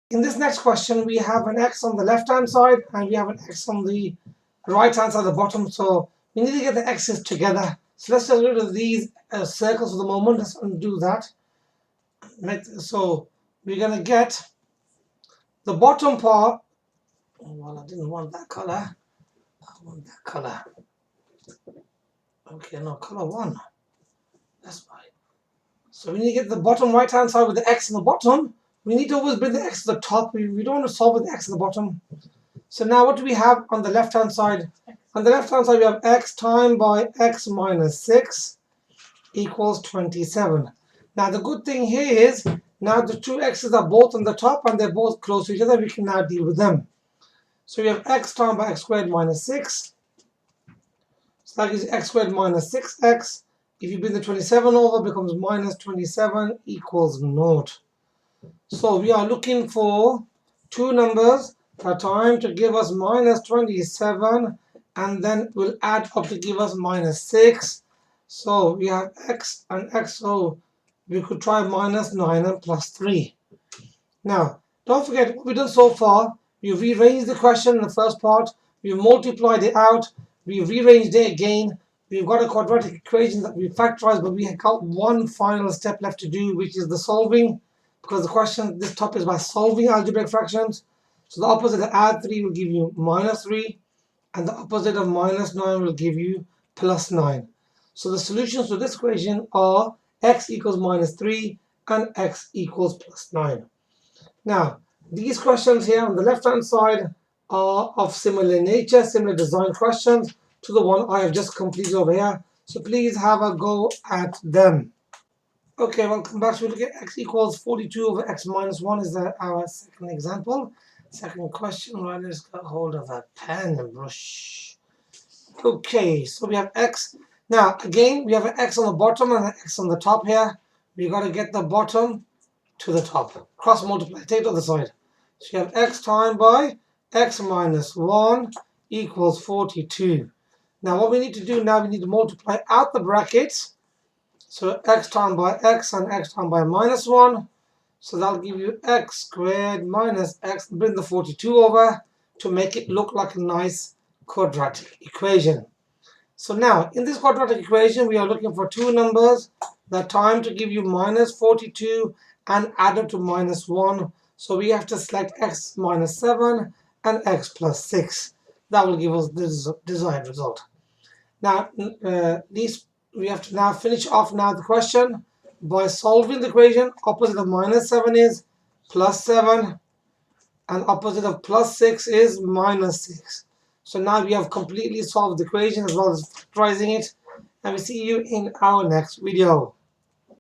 In this next question, we have an x on the left-hand side and we have an x on the right-hand side at the bottom. So we need to get the x's together. So let's just get rid of these circles for the moment. Let's undo that. So we're going to get the bottom part. Well, I didn't want that color. I want that color. Okay, no, color 1. That's right. So we need to get the bottom right-hand side with the x in the bottom. We need to always bring the x to the top. We don't want to solve with the x at the bottom. So now what do we have on the left-hand side? On the left-hand side, we have x times by x minus 6 equals 27. Now the good thing here is, now the two x's are both on the top and they're both close to each other. We can now deal with them. So we have x times by x squared minus 6. So that gives x squared minus 6x. If you bring the 27 over, it becomes minus 27 equals 0. So we are looking for two numbers that time to give us minus 27 and then we'll add up to give us minus 6. So we have x and x, so we could try minus 9 and plus 3. Now, don't forget what we've done so far. We've rearranged the question in the first part. We've multiplied it out. We've rearranged it again. We've got a quadratic equation that we factorized, but we have got one final step left to do, which is the solving. Because the question, this topic is by solving algebraic fractions. So the opposite of add 3 will give you minus 3. And the opposite of minus 9 will give you plus 9. So the solutions to this equation are x equals minus 3 and x equals plus 9. Now, these questions here on the left-hand side are of similar nature, similar design questions to the one I have just completed over here. So please have a go at them. Okay, welcome back. So we look at x equals 42 over x minus 1 is our second example. Second question. Right, let's get hold of a pen and brush. Okay, so we have x. Now, again, we have an x on the bottom and an x on the top here. We've got to get the bottom to the top. Cross multiply. Take it to the side. So you have x times by x minus 1 equals 42. Now, what we need to do now, we need to multiply out the brackets. So x times by x and x times by minus 1. So that'll give you x squared minus x. Bring the 42 over to make it look like a nice quadratic equation. So now, in this quadratic equation, we are looking for two numbers that time to give you minus 42 and add up to minus 1. So we have to select x minus 7 and x plus 6. That will give us the desired result. Now, we have to now finish off now the question by solving the equation. Opposite of minus 7 is plus 7 and opposite of plus 6 is minus 6. So now we have completely solved the equation as well as factorizing it, and we see you in our next video.